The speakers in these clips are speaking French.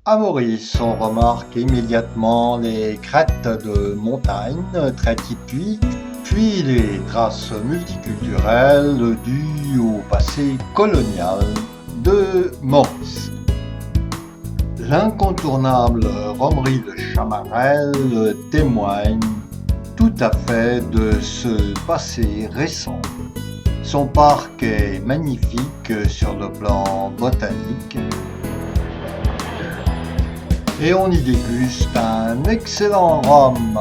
À Maurice, on remarque immédiatement les crêtes de montagne très typiques, puis les traces multiculturelles dues au passé colonial de Maurice. L'incontournable romerie de Chamarel témoigne tout à fait de ce passé récent. Son parc est magnifique sur le plan botanique et on y déguste un excellent rhum.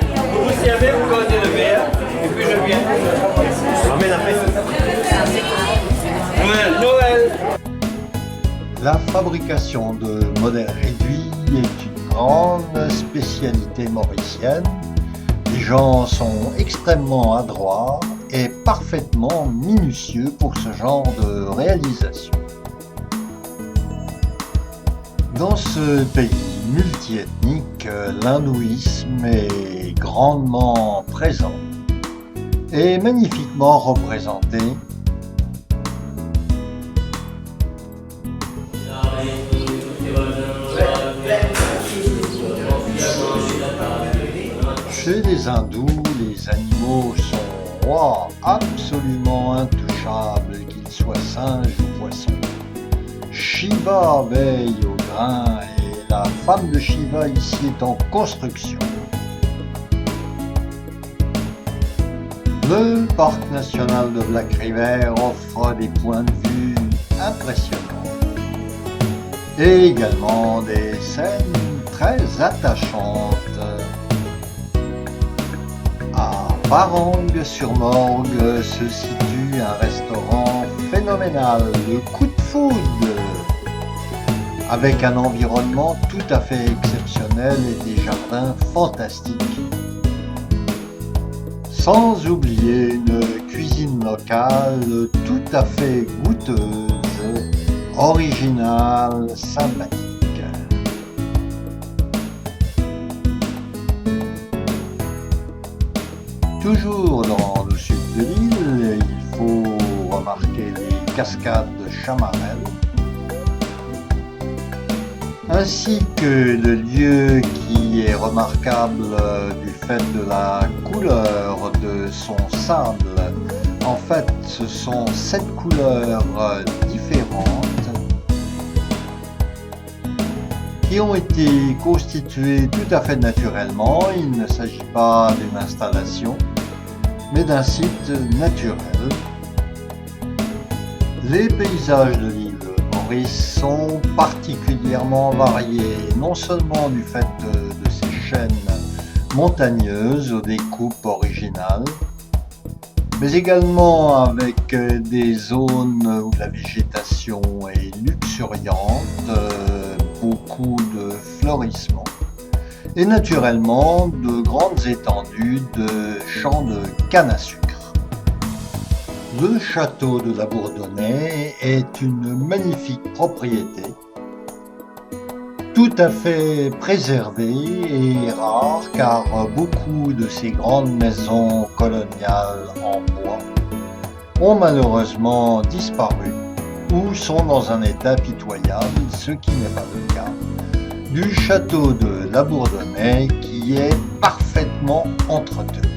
Vous servez, vous commandez le verre, et puis je viens. Emmène après. Noël. La fabrication de modèles réduits est une grande spécialité mauricienne. Les gens sont extrêmement adroits et parfaitement minutieux pour ce genre de réalisation. Dans ce pays multiethnique, l'hindouisme est grandement présent et magnifiquement représenté. Chez les hindous, les animaux sont rois, absolument intouchables, qu'ils soient singes ou poissons. Shiva veille au grain et la femme de Shiva ici est en construction. Le parc national de Black River offre des points de vue impressionnants et également des scènes très attachantes. À Varangue-sur-Morgue se situe un restaurant phénoménal, le Coup de Foudre, avec un environnement tout à fait exceptionnel et des jardins fantastiques. Sans oublier une cuisine locale tout à fait goûteuse, originale, sympathique. Toujours dans le sud de l'île, il faut remarquer les cascades de Chamarel, ainsi que le lieu qui est remarquable du fait de la couleur de son sable. En fait, ce sont 7 couleurs différentes qui ont été constituées tout à fait naturellement. Il ne s'agit pas d'une installation, mais d'un site naturel. Les paysages de l'île Maurice sont particulièrement variés, non seulement du fait de ces chaînes montagneuses aux découpes originales, mais également avec des zones où la végétation est luxuriante, beaucoup de fleurissement et naturellement de grandes étendues de champs de canne à sucre. Le château de la Bourdonnais est une magnifique propriété, tout à fait préservée et rare car beaucoup de ces grandes maisons coloniales en bois ont malheureusement disparu ou sont dans un état pitoyable, ce qui n'est pas le cas du château de la Bourdonnais qui est parfaitement entretenu.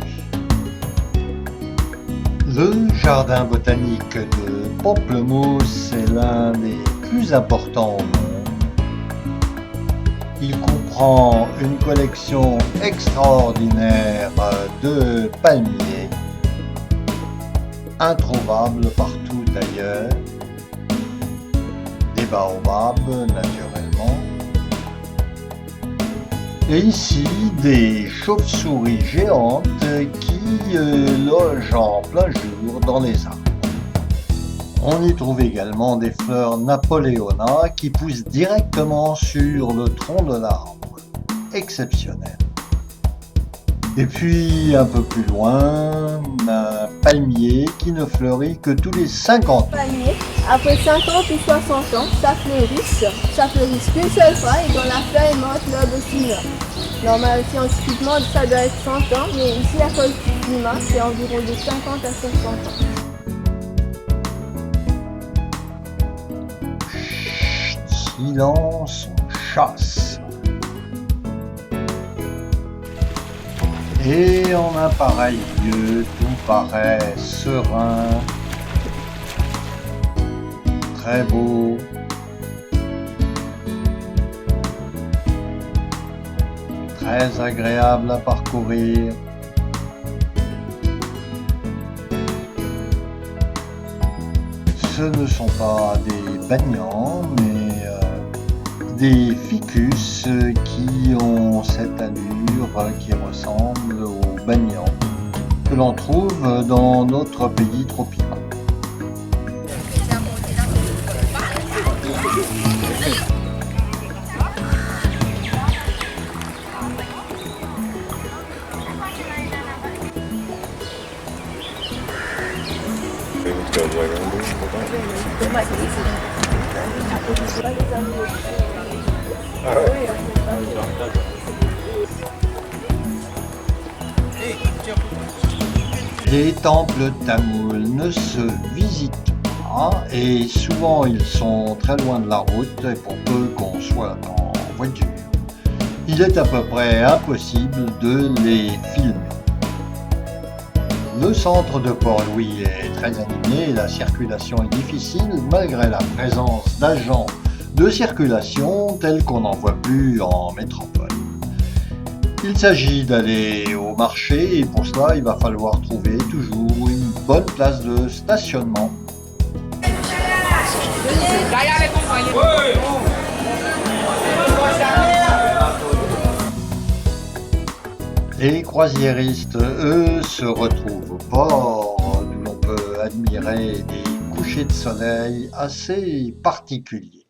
Le jardin botanique de Pamplemousse est l'un des plus importants au monde. Il comprend une collection extraordinaire de palmiers, introuvables partout ailleurs, des baobabs naturellement, et ici des chauves-souris géantes qui logent en plein jour dans les arbres. On y trouve également des fleurs napoléonas qui poussent directement sur le tronc de l'arbre. Exceptionnel. Et puis un peu plus loin, un palmier qui ne fleurit que tous les 50 ans. Palmier, après 50 ou 60 ans, ça fleurisse qu'une seule fois et quand la fleur est morte, l'herbe aussi meurt. Normalement, scientifiquement, ça doit être 100 ans, mais ici, à cause du climat, c'est environ de 50 à 60 ans. Chut, silence, on chasse. Et en un pareil lieu, tout paraît serein, très beau. Très agréable à parcourir. Ce ne sont pas des banians, mais des ficus qui ont cette allure qui ressemble aux banians que l'on trouve dans notre pays tropicaux. Les temples tamouls ne se visitent pas et souvent ils sont très loin de la route et pour peu qu'on soit en voiture, il est à peu près impossible de les filmer. Le centre de Port-Louis est très animé et la circulation est difficile malgré la présence d'agents de circulation tels qu'on n'en voit plus en métropole. Il s'agit d'aller au marché et pour cela il va falloir trouver toujours une bonne place de stationnement. Les croisiéristes, eux, se retrouvent au port, d'où l'on peut admirer des couchers de soleil assez particuliers.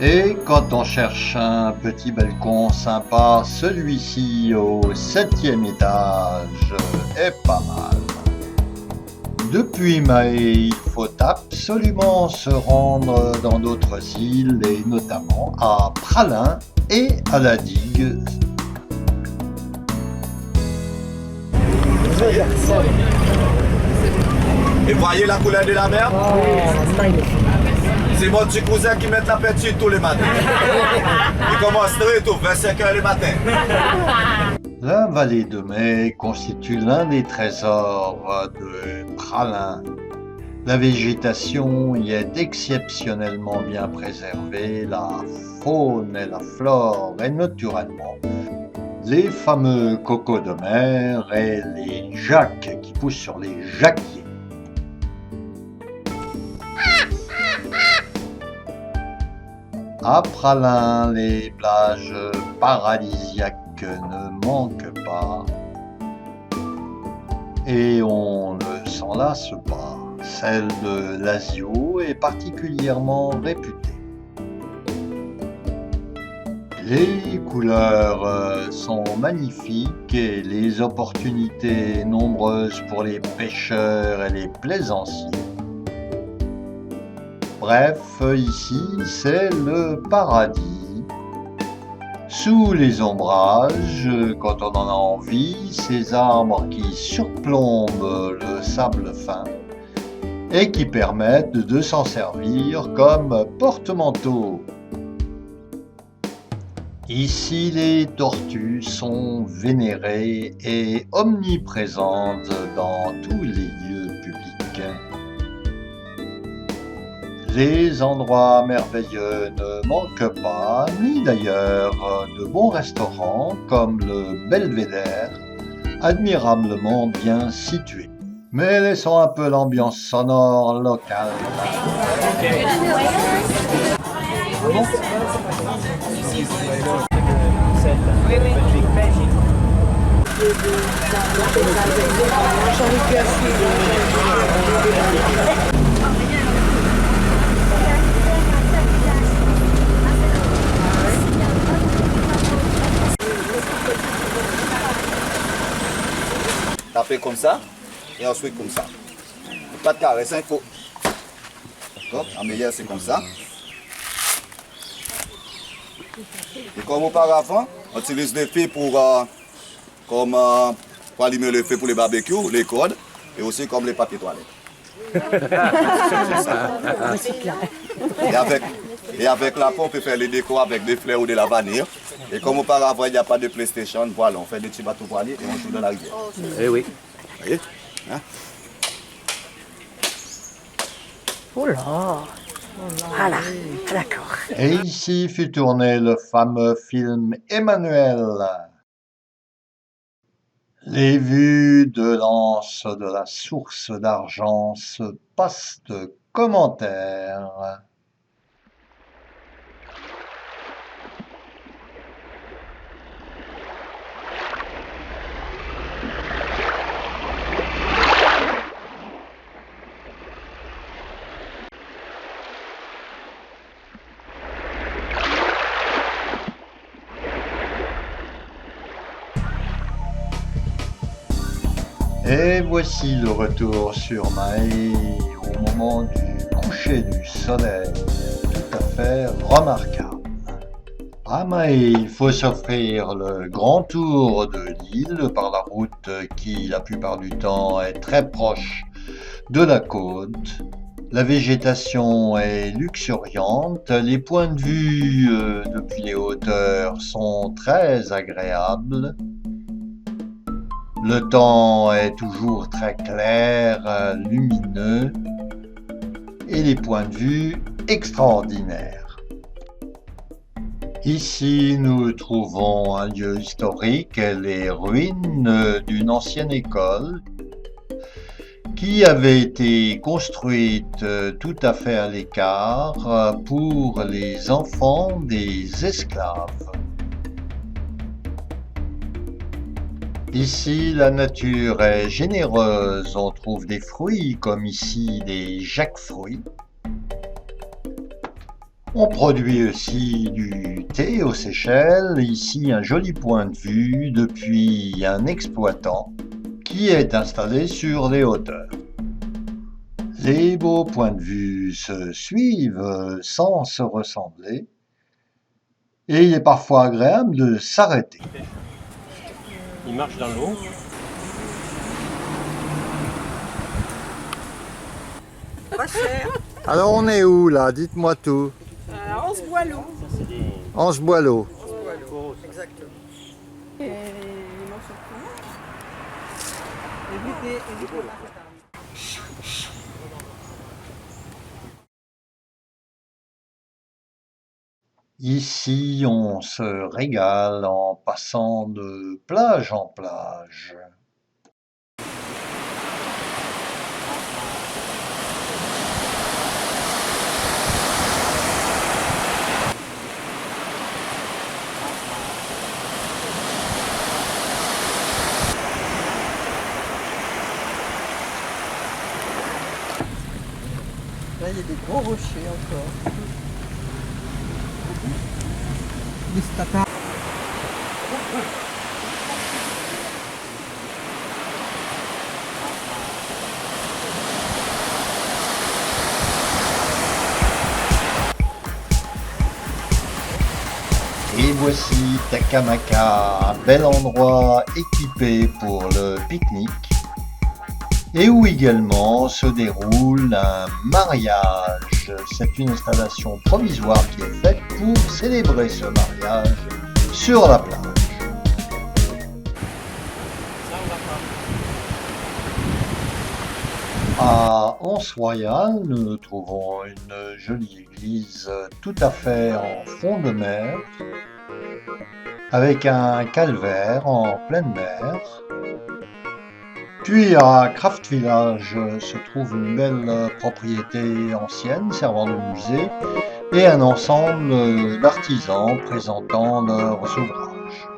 Et quand on cherche un petit balcon sympa, celui-ci au 7e étage est pas mal. Depuis Mahé, il faut absolument se rendre dans d'autres îles et notamment à Praslin et à la digue. Et voyez la couleur de la mer? C'est mon petit cousin qui met la petite tous les matins. Il commence très tôt, 25h le matin. La vallée de Mai constitue l'un des trésors de Praslin. La végétation y est exceptionnellement bien préservée, la faune et la flore et naturellement les fameux cocos de mer et les jacques qui poussent sur les jacquiers. À Praslin, les plages paradisiaques ne manquent pas et on ne s'en lasse pas. Celle de Lazio est particulièrement réputée. Les couleurs sont magnifiques et les opportunités nombreuses pour les pêcheurs et les plaisanciers. Bref, ici, c'est le paradis. Sous les ombrages, quand on en a envie, ces arbres qui surplombent le sable fin et qui permettent de s'en servir comme porte-manteau. Ici, les tortues sont vénérées et omniprésentes dans tous les lieux publics. Les endroits merveilleux ne manquent pas, ni d'ailleurs de bons restaurants comme le Belvédère, admirablement bien situé. Mais laissons un peu l'ambiance sonore locale. Taper comme ça et ensuite comme ça. Pas de caresse, il faut. D'accord? En meilleur, c'est comme ça. Et comme auparavant, on utilise des fils pour, pour allumer le feu pour les barbecues, les cordes, et aussi comme les papiers toilettes. Et avec la pompe, on peut faire les décors avec des fleurs ou de la vanille. Et comme auparavant, il n'y a pas de PlayStation, voilà, on fait des petits bateaux voiliers et on joue dans la rivière. Eh oui. Vous voyez hein? Oh là. Voilà, d'accord. Et ici fut tourné le fameux film Emmanuel. Les vues de l'anse de la source d'argent se passent de commentaires. Et voici le retour sur Mahé au moment du coucher du soleil, tout à fait remarquable. À Mahé, il faut s'offrir le grand tour de l'île par la route qui, la plupart du temps, est très proche de la côte. La végétation est luxuriante, les points de vue depuis les hauteurs sont très agréables. Le temps est toujours très clair, lumineux et les points de vue extraordinaires. Ici, nous trouvons un lieu historique, les ruines d'une ancienne école qui avait été construite tout à fait à l'écart pour les enfants des esclaves. Ici, la nature est généreuse, on trouve des fruits comme ici des jacques-fruits. On produit aussi du thé aux Seychelles, ici un joli point de vue depuis un exploitant qui est installé sur les hauteurs. Les beaux points de vue se suivent sans se ressembler et il est parfois agréable de s'arrêter. Il marche dans l'eau. Pas cher. Alors on est où là? Dites-moi tout. Anse-Boileau. Anse-Boileau. Exactement. Ici, on se régale en passant de plage en plage. Là, il y a des gros rochers encore. Des stata. Et voici Takamaka, un bel endroit équipé pour le pique-nique et où également se déroule un mariage. C'est une installation provisoire qui est faite pour célébrer ce mariage sur la plage. À Anse-Royal, nous trouvons une jolie église tout à fait en fond de mer, avec un calvaire en pleine mer. Puis à Craft Village se trouve une belle propriété ancienne servant de musée et un ensemble d'artisans présentant leurs ouvrages.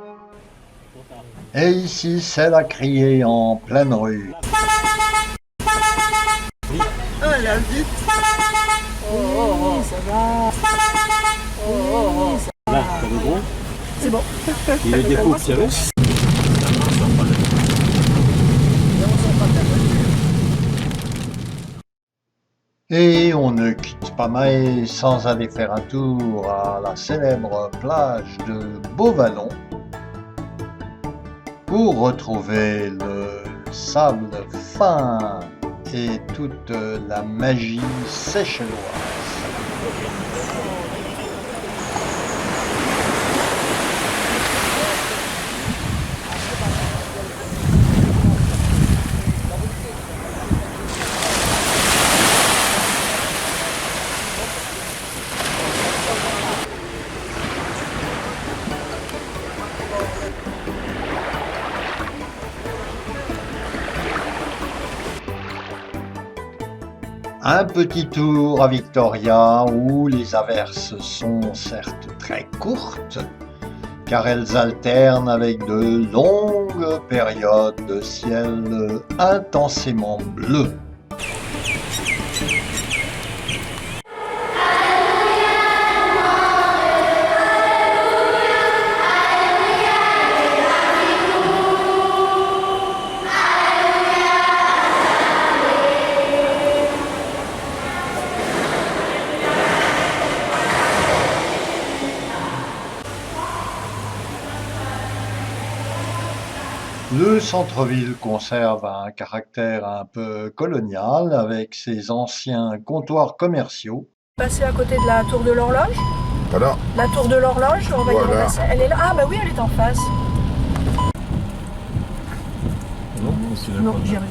Et ici, c'est la criée en pleine rue. Ah, la vite. Oh, ça va. Oh, ça va. Là, t'as le gros. C'est bon. Il le découpe, tu savais? Et on ne quitte pas Mahé sans aller faire un tour à la célèbre plage de Beauvallon pour retrouver le sable fin et toute la magie séchelloise. Un petit tour à Victoria où les averses sont certes très courtes, car elles alternent avec de longues périodes de ciel intensément bleu. Le centre-ville conserve un caractère un peu colonial avec ses anciens comptoirs commerciaux. Passer à côté de la tour de l'horloge. Voilà. La tour de l'horloge, on va y Voilà. repasser. Elle est là. Ah bah oui, elle est en face. Non, j'y arrive.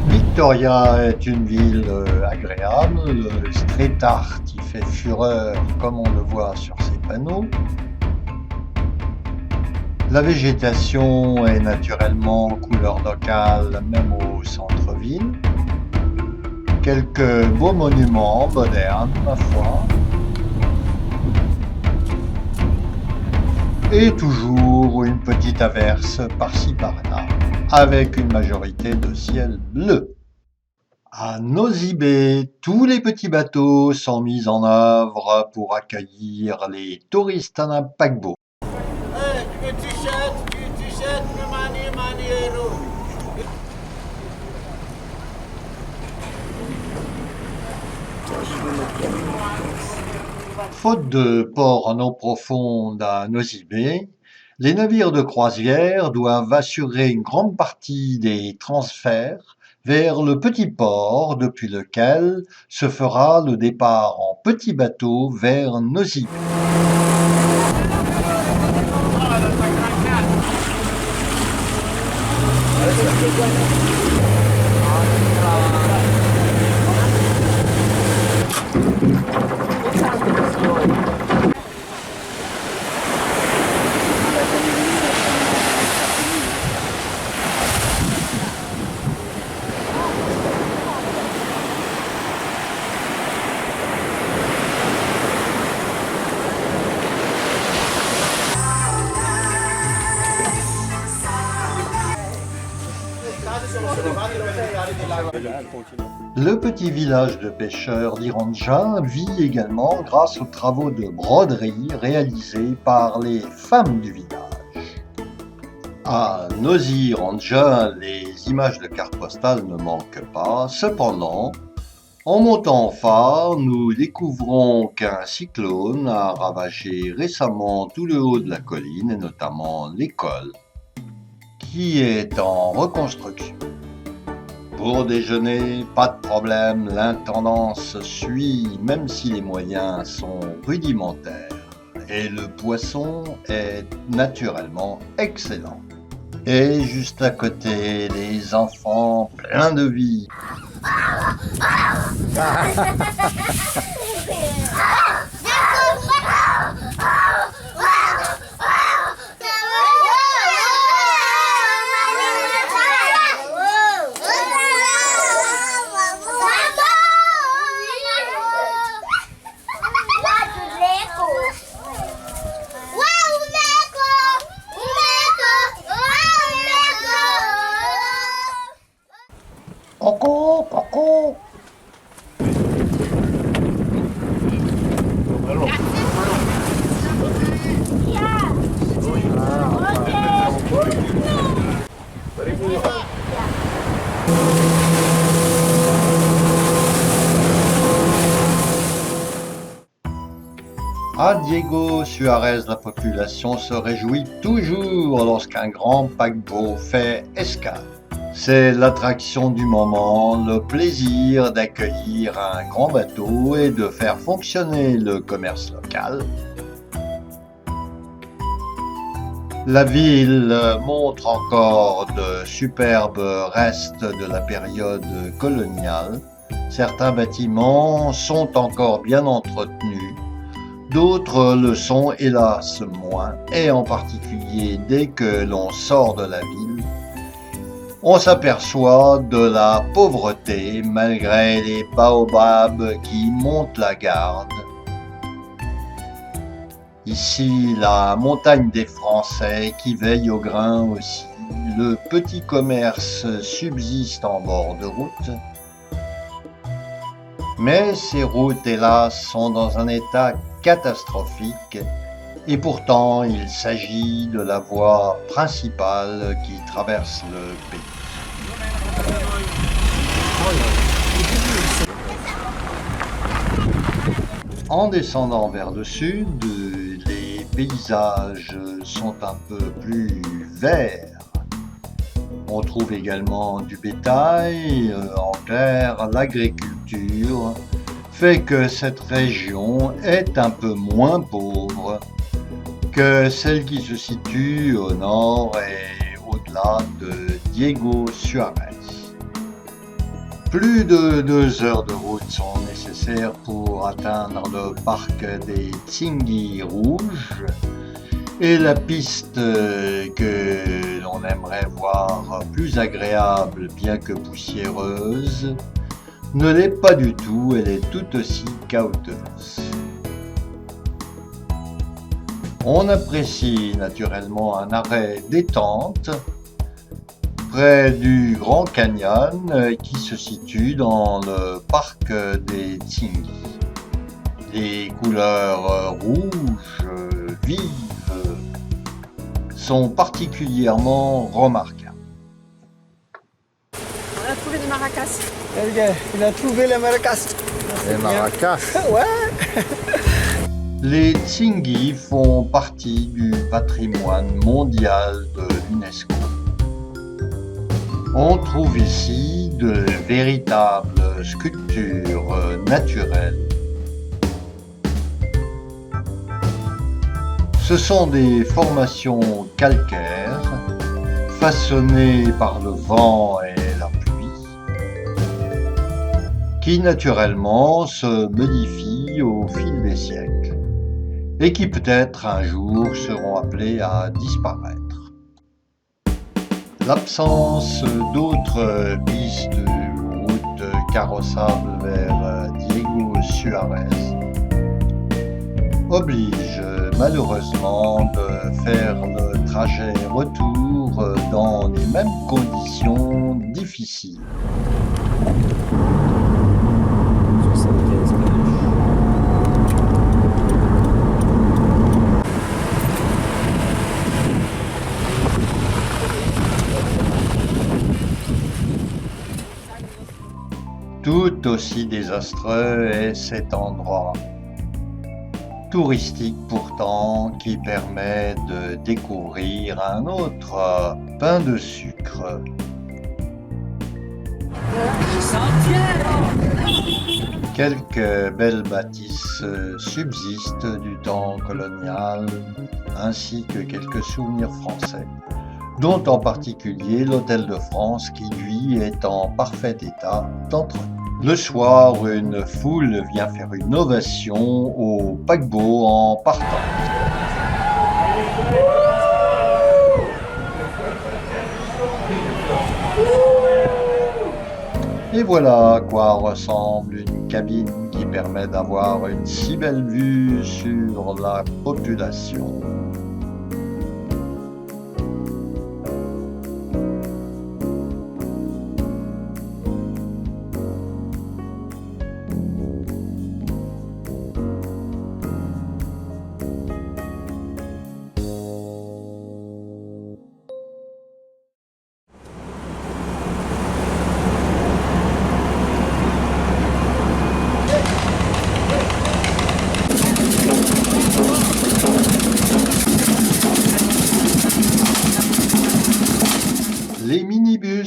Victoria est une ville agréable, le street art y fait fureur comme on le voit sur ses panneaux. La végétation est naturellement couleur locale même au centre-ville. Quelques beaux monuments modernes, ma foi. Et toujours une petite averse par-ci par-là, avec une majorité de ciel bleu. À Nosy-Be, tous les petits bateaux sont mis en œuvre pour accueillir les touristes en paquebot. Faute de port en eau profonde à Nosy-Be, les navires de croisière doivent assurer une grande partie des transferts vers le petit port depuis lequel se fera le départ en petit bateau vers Nosy. Le petit village de pêcheurs d'Iranja vit également grâce aux travaux de broderie réalisés par les femmes du village. À Nosy-Iranja, les images de cartes postales ne manquent pas. Cependant, en montant en phare, nous découvrons qu'un cyclone a ravagé récemment tout le haut de la colline, et notamment l'école, qui est en reconstruction. Pour déjeuner, pas de problème, l'intendance suit, même si les moyens sont rudimentaires. Et le poisson est naturellement excellent. Et juste à côté, les enfants pleins de vie. Coco, coco. À Diego Suarez, la population se réjouit toujours lorsqu'un grand paquebot fait escale. C'est l'attraction du moment, le plaisir d'accueillir un grand bateau et de faire fonctionner le commerce local. La ville montre encore de superbes restes de la période coloniale. Certains bâtiments sont encore bien entretenus, d'autres le sont hélas moins, et en particulier dès que l'on sort de la ville, on s'aperçoit de la pauvreté malgré les baobabs qui montent la garde. Ici, la montagne des Français qui veille au grain aussi. Le petit commerce subsiste en bord de route. Mais ces routes, hélas, sont dans un état catastrophique. Et pourtant, il s'agit de la voie principale qui traverse le pays. En descendant vers le sud, les paysages sont un peu plus verts. On trouve également du bétail, en clair, l'agriculture fait que cette région est un peu moins pauvre que celle qui se situe au nord et au-delà de Diego Suarez. Plus de 2 heures de route sont nécessaires pour atteindre le parc des Tingui rouges et la piste que l'on aimerait voir plus agréable bien que poussiéreuse ne l'est pas du tout, elle est tout aussi cahoteuse. On apprécie naturellement un arrêt détente près du Grand Canyon qui se situe dans le parc des Tingui. Les couleurs rouges vives sont particulièrement remarquables. On a trouvé des maracas. Il a trouvé les maracas. Les maracas. Ouais. Les Tingui font partie du patrimoine mondial de l'UNESCO. On trouve ici de véritables sculptures naturelles. Ce sont des formations calcaires façonnées par le vent et la pluie, qui naturellement se modifient au fil des siècles et qui peut-être un jour seront appelés à disparaître. L'absence d'autres pistes ou routes carrossables vers Diego Suarez oblige malheureusement de faire le trajet retour dans les mêmes conditions difficiles. Tout aussi désastreux est cet endroit touristique pourtant qui permet de découvrir un autre pain de sucre. Quelques belles bâtisses subsistent du temps colonial ainsi que quelques souvenirs français, dont en particulier l'Hôtel de France qui lui est en parfait état d'entretien. Le soir, une foule vient faire une ovation au paquebot en partant. Et voilà à quoi ressemble une cabine qui permet d'avoir une si belle vue sur la population.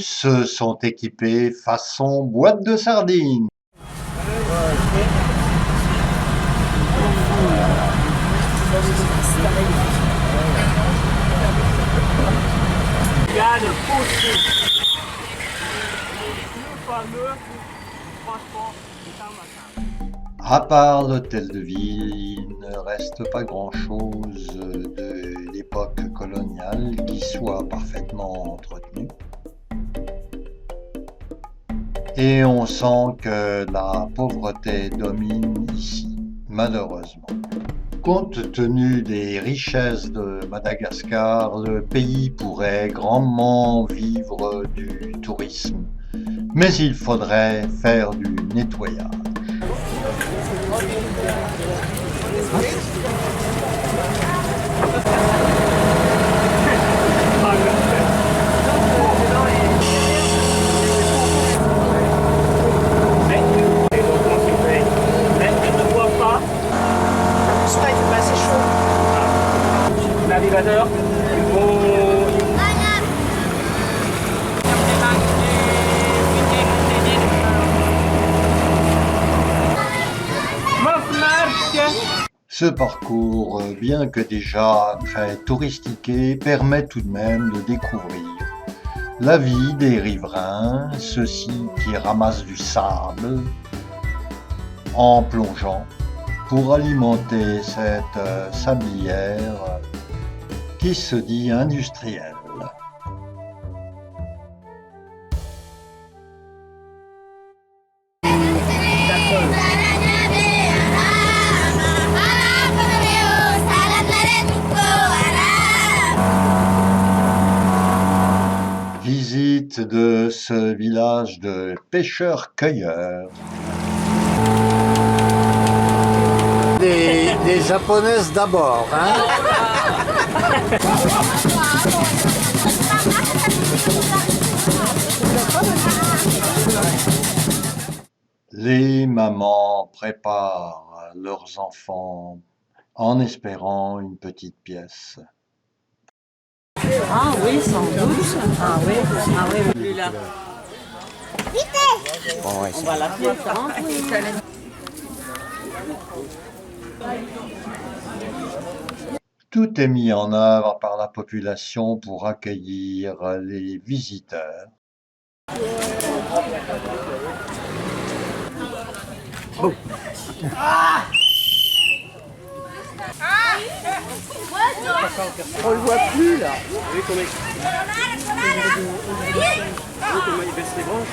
bus sont équipés façon boîte de sardines. Regarde, le fameux transport de Saint-Martin. À part l'hôtel de ville, il ne reste pas grand-chose de l'époque coloniale qui soit parfaitement entretenu. Et on sent que la pauvreté domine ici, malheureusement. Compte tenu des richesses de Madagascar, le pays pourrait grandement vivre du tourisme, mais il faudrait faire du nettoyage. Navigateur, il faut... Ce parcours, bien que déjà très touristiqué, permet tout de même de découvrir la vie des riverains, ceux-ci qui ramassent du sable en plongeant pour alimenter cette sablière qui se dit industrielle. Visite de ce village de pêcheurs-cueilleurs. Des japonaises d'abord, hein? Les mamans préparent leurs enfants en espérant une petite pièce. Ah oui, sans doute. Ah oui, plus là. Bon, ouais, On va l'appeler ça. tout est mis en œuvre par la population pour accueillir les visiteurs. Oh. On le voit plus là. Oui, comment il baisse les branches.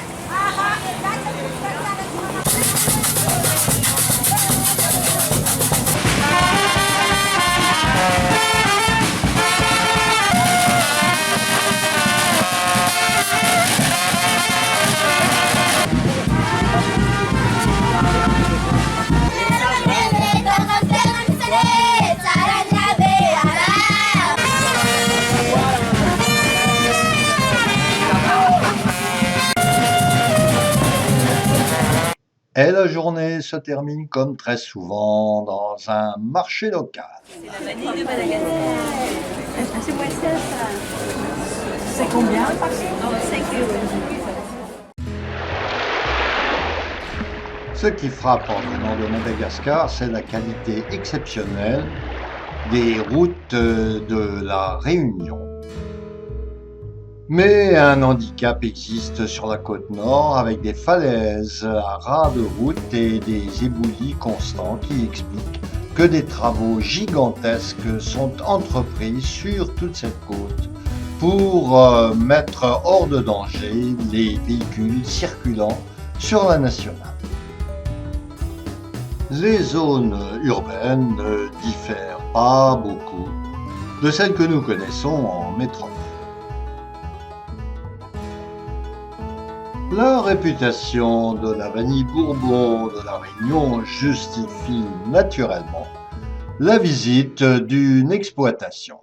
Et la journée se termine comme très souvent dans un marché local. C'est la vanille de Madagascar. C'est moins cher ça. C'est combien? 5 €. Ce qui frappe en venant de Madagascar, c'est la qualité exceptionnelle des routes de la Réunion. Mais un handicap existe sur la côte nord avec des falaises à ras de route et des éboulis constants qui expliquent que des travaux gigantesques sont entrepris sur toute cette côte pour mettre hors de danger les véhicules circulant sur la nationale. Les zones urbaines ne diffèrent pas beaucoup de celles que nous connaissons en métropole. La réputation de la vanille Bourbon de la Réunion justifie naturellement la visite d'une exploitation.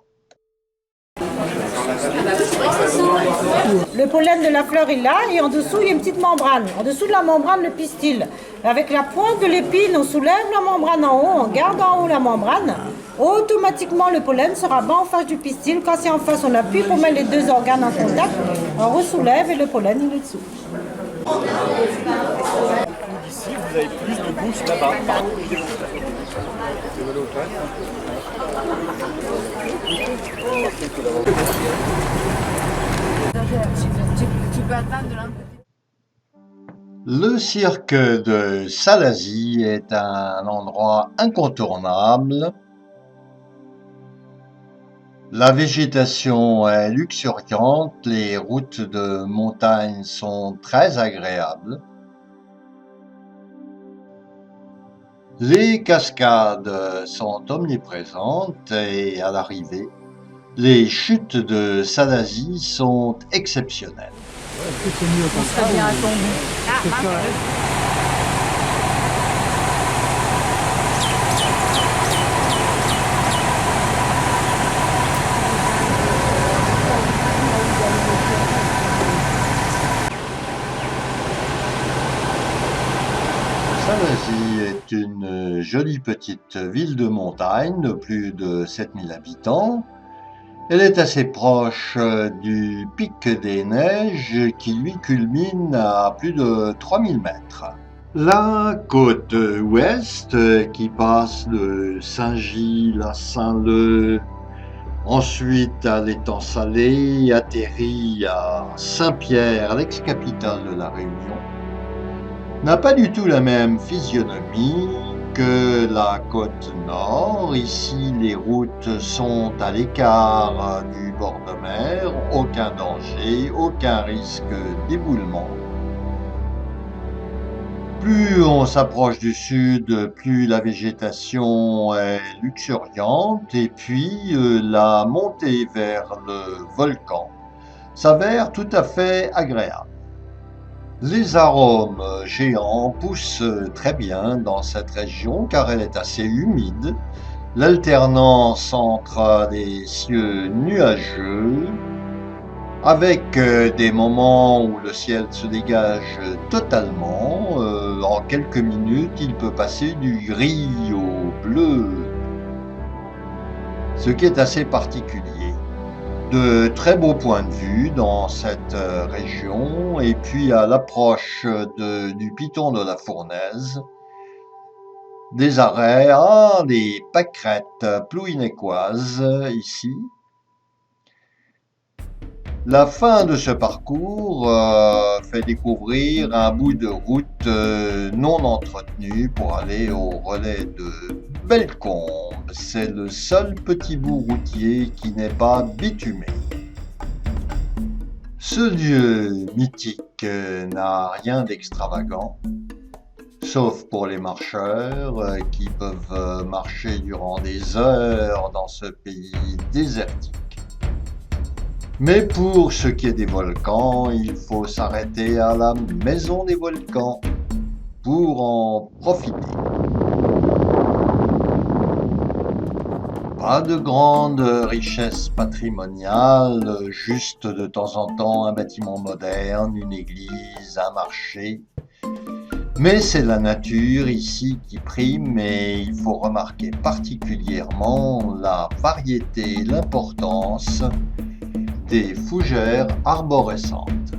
Le pollen de la fleur est là et en dessous il y a une petite membrane. En dessous de la membrane le pistil. Avec la pointe de l'épine on soulève la membrane en haut, on garde en haut la membrane automatiquement le pollen sera bas en face du pistil. Quand c'est en face, on appuie pour mettre les deux organes en contact, on ressoulève et le pollen il est dessous. Ici, vous avez plus de bouches là-bas. Le cirque de Salazie est un endroit incontournable. La végétation est luxuriante, les routes de montagne sont très agréables. Les cascades sont omniprésentes et à l'arrivée, les chutes de Salazie sont exceptionnelles. On serait bien à tomber. Salazie est une jolie petite ville de montagne de plus de 7000 habitants. Elle est assez proche du pic des neiges qui lui culmine à plus de 3000 mètres. La côte ouest qui passe de Saint-Gilles à Saint-Leu, ensuite à l'étang Salé, atterrit à Saint-Pierre, l'ex-capitale de la Réunion, n'a pas du tout la même physionomie que la côte nord. Ici, les routes sont à l'écart du bord de mer, aucun danger, aucun risque d'éboulement. Plus on s'approche du sud, plus la végétation est luxuriante et puis la montée vers le volcan s'avère tout à fait agréable. Les arômes géants poussent très bien dans cette région car elle est assez humide. L'alternance entre des cieux nuageux avec des moments où le ciel se dégage totalement. En quelques minutes, il peut passer du gris au bleu, ce qui est assez particulier. De très beaux points de vue dans cette région et puis à l'approche du piton de la Fournaise, des arrêts à des pâquerettes plouinécoises ici. La fin de ce parcours fait découvrir un bout de route non entretenu pour aller au relais de Bellecombe. C'est le seul petit bout routier qui n'est pas bitumé. Ce lieu mythique n'a rien d'extravagant, sauf pour les marcheurs qui peuvent marcher durant des heures dans ce pays désertique. Mais pour ce qui est des volcans, il faut s'arrêter à la Maison des Volcans pour en profiter. Pas de grande richesse patrimoniale, juste de temps en temps un bâtiment moderne, une église, un marché. Mais c'est la nature ici qui prime et il faut remarquer particulièrement la variété et l'importance des fougères arborescentes.